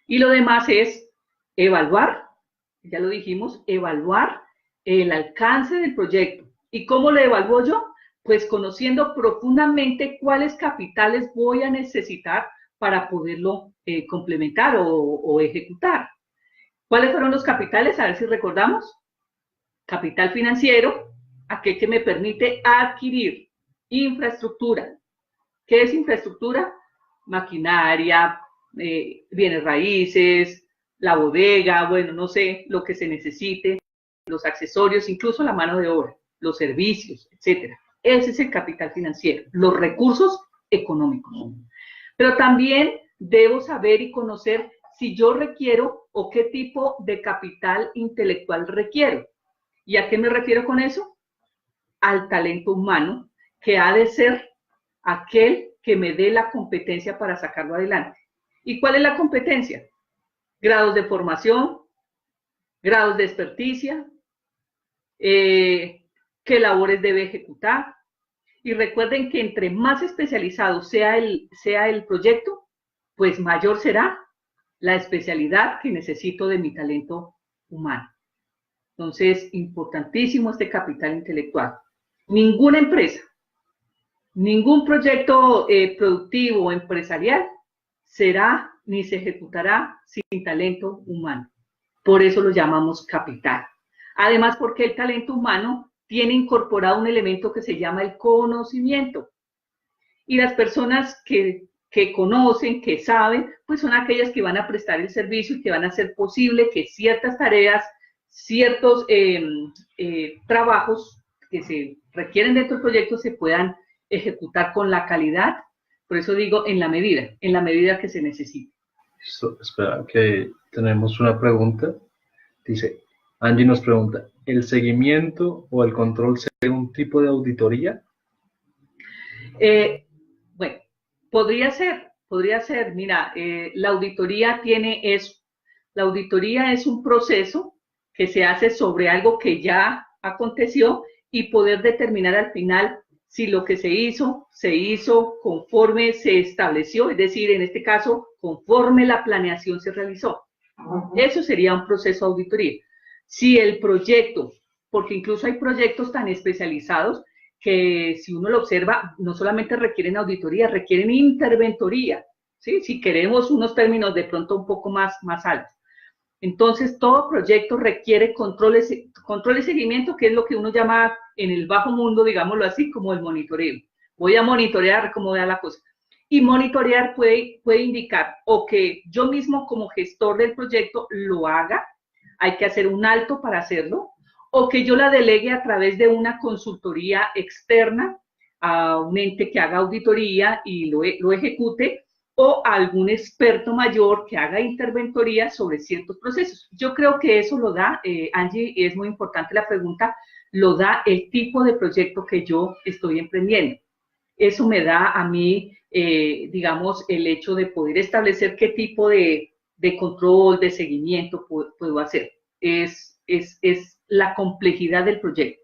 Y lo demás es evaluar, ya lo dijimos, evaluar el alcance del proyecto. ¿Y cómo lo evalúo yo? Pues conociendo profundamente cuáles capitales voy a necesitar para poderlo complementar o ejecutar. ¿Cuáles fueron los capitales? A ver si recordamos. Capital financiero, aquel que me permite adquirir infraestructura. ¿Qué es infraestructura? Maquinaria, bienes raíces, la bodega, bueno, no sé, lo que se necesite, los accesorios, incluso la mano de obra, los servicios, etcétera. Ese es el capital financiero, los recursos económicos. Pero también debo saber y conocer si yo requiero o qué tipo de capital intelectual requiero. ¿Y a qué me refiero con eso? Al talento humano, que ha de ser aquel que me dé la competencia para sacarlo adelante. ¿Y cuál es la competencia? Grados de formación, grados de experticia, qué labores debe ejecutar. Y recuerden que entre más especializado sea el proyecto, pues mayor será la especialidad que necesito de mi talento humano. Entonces, importantísimo este capital intelectual. Ninguna empresa, ningún proyecto productivo o empresarial será ni se ejecutará sin talento humano. Por eso lo llamamos capital. Además, porque el talento humano tiene incorporado un elemento que se llama el conocimiento. Y las personas que conocen, que saben, pues son aquellas que van a prestar el servicio y que van a hacer posible que ciertas tareas, ciertos trabajos que se requieren dentro del proyecto se puedan ejecutar con la calidad, por eso digo en la medida que se necesite. Espera, que tenemos una pregunta. Dice, Angie nos pregunta, ¿el seguimiento o el control sería un tipo de auditoría? Bueno, podría ser, mira, la auditoría tiene eso. La auditoría es un proceso que se hace sobre algo que ya aconteció y poder determinar al final si lo que se hizo conforme se estableció, es decir, en este caso, conforme la planeación se realizó. Eso sería un proceso de auditoría. Si el proyecto, porque incluso hay proyectos tan especializados que si uno lo observa, no solamente requieren auditoría, requieren interventoría, ¿sí? Si queremos unos términos de pronto un poco más altos. Entonces, todo proyecto requiere control y seguimiento, que es lo que uno llama en el bajo mundo, digámoslo así, como el monitoreo. Voy a monitorear cómo va la cosa. Y monitorear puede indicar o que yo mismo como gestor del proyecto lo haga, hay que hacer un alto para hacerlo, o que yo la delegue a través de una consultoría externa a un ente que haga auditoría y lo ejecute, o a algún experto mayor que haga interventoría sobre ciertos procesos. Yo creo que eso lo da, Angie, es muy importante la pregunta, lo da el tipo de proyecto que yo estoy emprendiendo. Eso me da a mí, digamos, el hecho de poder establecer qué tipo de control, de seguimiento puedo hacer. Es la complejidad del proyecto.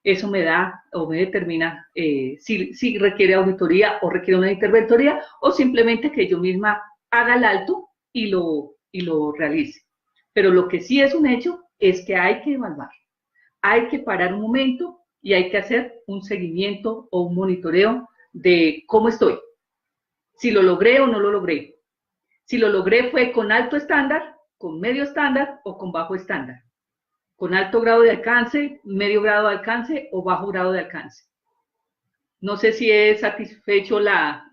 Eso me da o me determina si requiere auditoría o requiere una interventoría o simplemente que yo misma haga el alto y lo realice. Pero lo que sí es un hecho es que hay que evaluar. Hay que parar un momento y hay que hacer un seguimiento o un monitoreo de cómo estoy. si lo logré o no lo logré. Si lo logré fue con alto estándar, con medio estándar o con bajo estándar. Con alto grado de alcance, medio grado de alcance o bajo grado de alcance. No sé si he satisfecho la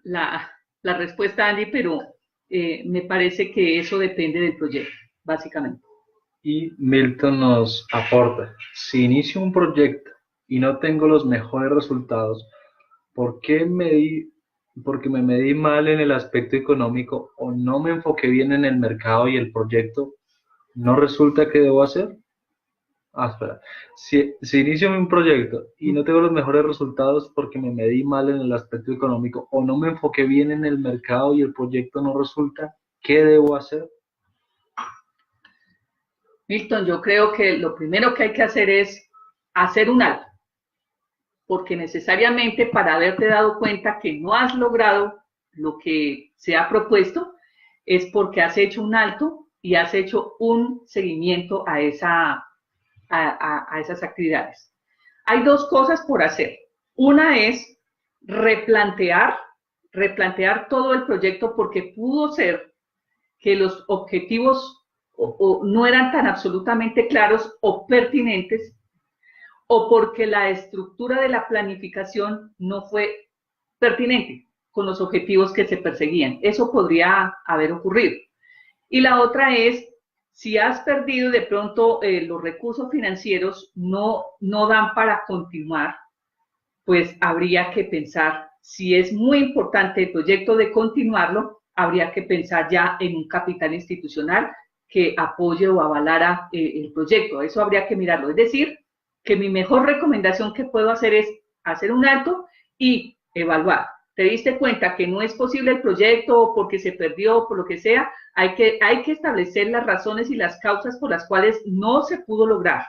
respuesta, Andy, pero me parece que eso depende del proyecto, básicamente. Y Milton nos aporta, si inicio un proyecto y no tengo los mejores resultados, porque me medí mal en el aspecto económico o no me enfoqué bien en el mercado y el proyecto no resulta que debo hacer. Espera. Si inicio un proyecto y no tengo los mejores resultados porque me medí mal en el aspecto económico o no me enfoqué bien en el mercado y el proyecto no resulta, ¿qué debo hacer? Milton, yo creo que lo primero que hay que hacer es hacer un alto, porque necesariamente para haberte dado cuenta que no has logrado lo que se ha propuesto, es porque has hecho un alto y has hecho un seguimiento a esas actividades. Hay dos cosas por hacer. Una es replantear todo el proyecto porque pudo ser que los objetivos o no eran tan absolutamente claros o pertinentes o porque la estructura de la planificación no fue pertinente con los objetivos que se perseguían. Eso podría haber ocurrido. Y la otra es, si has perdido de pronto los recursos financieros no dan para continuar, pues habría que pensar, si es muy importante el proyecto de continuarlo, habría que pensar ya en un capital institucional que apoye o avalara el proyecto. Eso habría que mirarlo. Es decir, que mi mejor recomendación que puedo hacer es hacer un alto y evaluar. ¿Te diste cuenta que no es posible el proyecto porque se perdió, por lo que sea? Hay que establecer las razones y las causas por las cuales no se pudo lograr.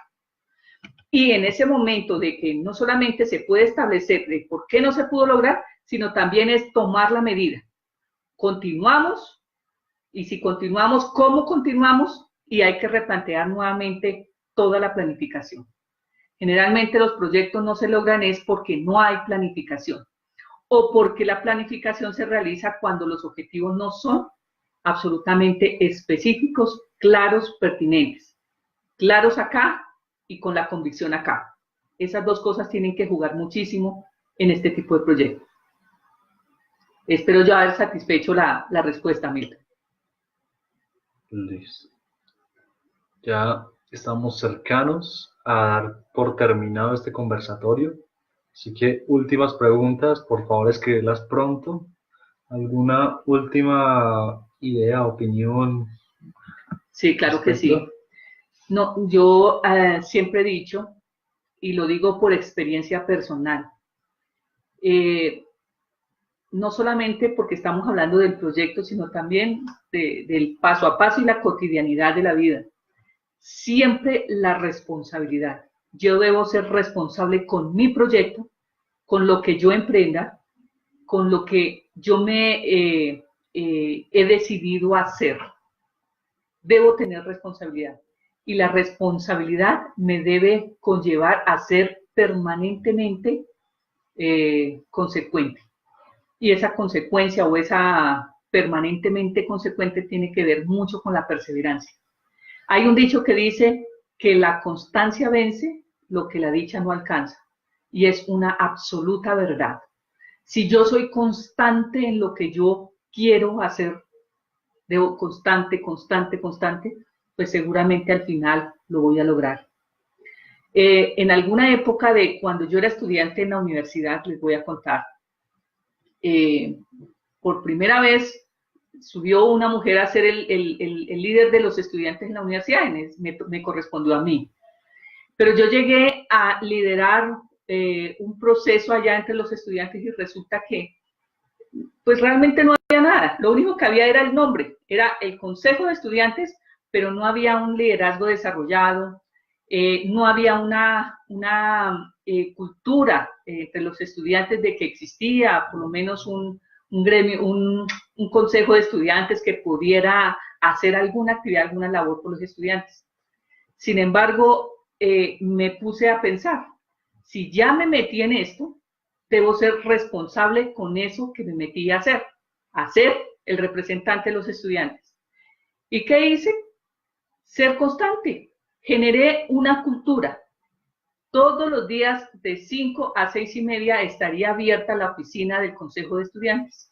Y en ese momento de que no solamente se puede establecer de por qué no se pudo lograr, sino también es tomar la medida. Continuamos, y si continuamos, ¿cómo continuamos? Y hay que replantear nuevamente toda la planificación. Generalmente los proyectos no se logran es porque no hay planificación o porque la planificación se realiza cuando los objetivos no son absolutamente específicos, claros, pertinentes. Claros acá y con la convicción acá. Esas dos cosas tienen que jugar muchísimo en este tipo de proyectos. Espero yo haber satisfecho la respuesta, Milton. Listo. Ya estamos cercanos a dar por terminado este conversatorio. Así que últimas preguntas, por favor escribirlas pronto. ¿Alguna última idea, opinión? Sí, claro que sí. No, yo siempre he dicho, y lo digo por experiencia personal, no solamente porque estamos hablando del proyecto, sino también del paso a paso y la cotidianidad de la vida. Siempre la responsabilidad. Yo debo ser responsable con mi proyecto, con lo que yo emprenda, con lo que yo me he decidido hacer. Debo tener responsabilidad. Y la responsabilidad me debe conllevar a ser permanentemente consecuente. Y esa consecuencia o esa permanentemente consecuente tiene que ver mucho con la perseverancia. Hay un dicho que dice que la constancia vence lo que la dicha no alcanza. Y es una absoluta verdad. Si yo soy constante en lo que yo quiero hacer, debo constante, pues seguramente al final lo voy a lograr. En alguna época de cuando yo era estudiante en la universidad, les voy a contar, por primera vez subió una mujer a ser el líder de los estudiantes en la universidad, me correspondió a mí. Pero yo llegué a liderar un proceso allá entre los estudiantes y resulta que pues realmente no había nada. Lo único que había era el nombre, era el consejo de estudiantes, pero no había un liderazgo desarrollado, no había una cultura entre los estudiantes de que existía por lo menos un gremio, un consejo de estudiantes que pudiera hacer alguna actividad, alguna labor por los estudiantes. Sin embargo, me puse a pensar, si ya me metí en esto, debo ser responsable con eso que me metí a hacer. a ser el representante de los estudiantes. ¿Y qué hice? Ser constante. Generé una cultura. Todos los días de 5 a 6:30 estaría abierta la oficina del Consejo de Estudiantes.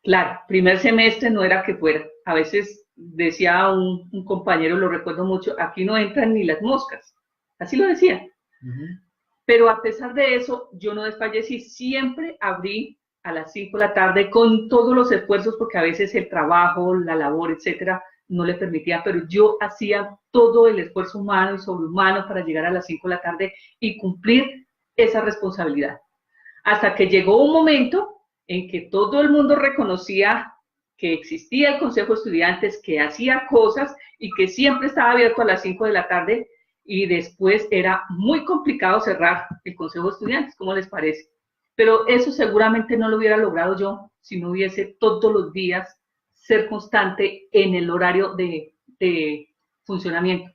Claro, primer semestre no era que fuera. A veces decía un compañero, lo recuerdo mucho, aquí no entran ni las moscas. Así lo decía. Pero a pesar de eso, yo no desfallecí. Siempre abrí a las 5 de la tarde con todos los esfuerzos, porque a veces el trabajo, la labor, etcétera, no le permitía, pero yo hacía todo el esfuerzo humano y sobrehumano para llegar a las 5 de la tarde y cumplir esa responsabilidad. Hasta que llegó un momento en que todo el mundo reconocía que existía el Consejo de Estudiantes, que hacía cosas y que siempre estaba abierto a las 5 de la tarde, y después era muy complicado cerrar el Consejo de Estudiantes. ¿Cómo les parece? Pero eso seguramente no lo hubiera logrado yo si no hubiese todos los días ser constante en el horario de funcionamiento.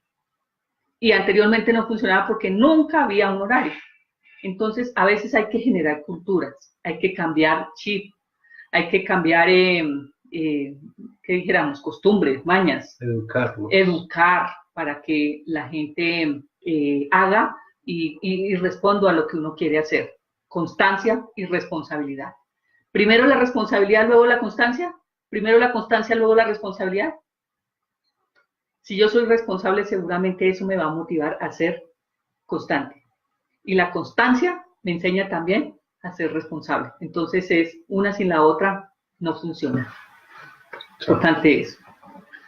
Y anteriormente no funcionaba porque nunca había un horario. Entonces, a veces hay que generar culturas, hay que cambiar chip, hay que cambiar, ¿qué dijéramos? Costumbres, mañas. Educar para que la gente haga y responda a lo que uno quiere hacer. Constancia y responsabilidad. Primero la responsabilidad, luego la constancia. Primero la constancia, luego la responsabilidad. Si yo soy responsable, seguramente eso me va a motivar a ser constante. Y la constancia me enseña también a ser responsable. Entonces es una sin la otra, no funciona. Importante eso.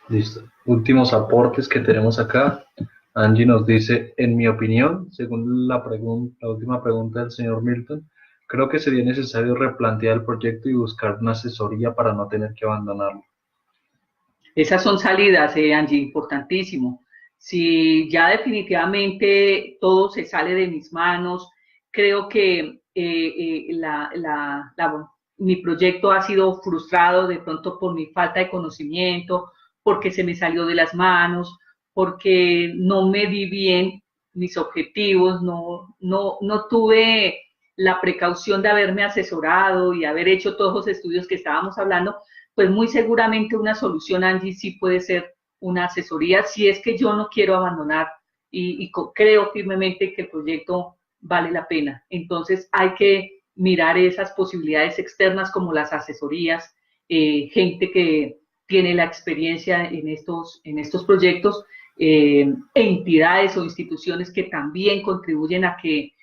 Listo. Últimos aportes que tenemos acá. Angie nos dice, en mi opinión, según la última pregunta del señor Milton, creo que sería necesario replantear el proyecto y buscar una asesoría para no tener que abandonarlo. Esas son salidas, Angie, importantísimo. Si ya definitivamente todo se sale de mis manos, creo que mi proyecto ha sido frustrado de pronto por mi falta de conocimiento, porque se me salió de las manos, porque no me di bien mis objetivos, no tuve la precaución de haberme asesorado y haber hecho todos los estudios que estábamos hablando, pues muy seguramente una solución, Angie, sí puede ser una asesoría, si es que yo no quiero abandonar y creo firmemente que el proyecto vale la pena. Entonces hay que mirar esas posibilidades externas como las asesorías, gente que tiene la experiencia en estos proyectos, entidades o instituciones que también contribuyen a que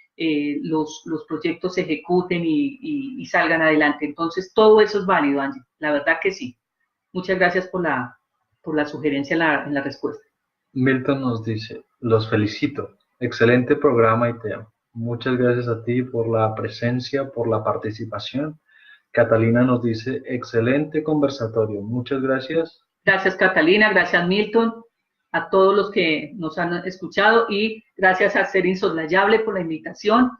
los proyectos se ejecuten y salgan adelante. Entonces, todo eso es válido, Angie. La verdad que sí. Muchas gracias por la sugerencia en la respuesta. Milton nos dice, los felicito. Excelente programa y tema. Muchas gracias a ti por la presencia, por la participación. Catalina nos dice, excelente conversatorio. Muchas gracias. Gracias, Catalina. Gracias, Milton. A todos los que nos han escuchado y gracias a Ser Insoslayable por la invitación.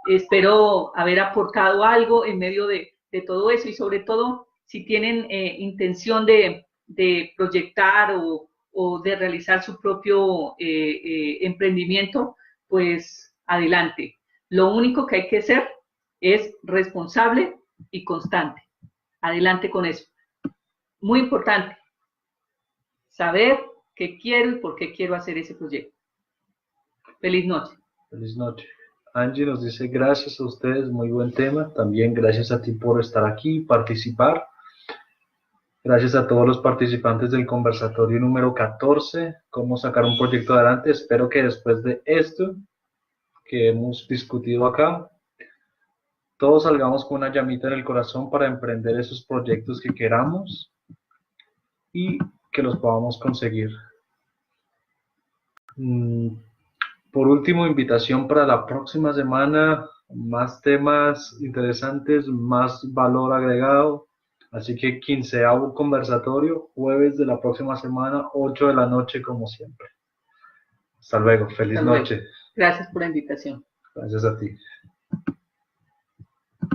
Espero haber aportado algo en medio de todo eso y sobre todo si tienen intención de proyectar o de realizar su propio emprendimiento, pues adelante. Lo único que hay que ser es responsable y constante. Adelante con eso. Muy importante. Saber qué quiero y por qué quiero hacer ese proyecto. Feliz noche. Feliz noche. Angie nos dice, gracias a ustedes, muy buen tema. También gracias a ti por estar aquí y participar. Gracias a todos los participantes del conversatorio número 14, cómo sacar un proyecto adelante. Espero que después de esto que hemos discutido acá, todos salgamos con una llamita en el corazón para emprender esos proyectos que queramos y que los podamos conseguir. Por último, invitación para la próxima semana, más temas interesantes, más valor agregado. Así que 15º conversatorio, jueves de la próxima semana, 8 de la noche como siempre. Hasta luego, feliz noche. Gracias por la invitación. Gracias a ti.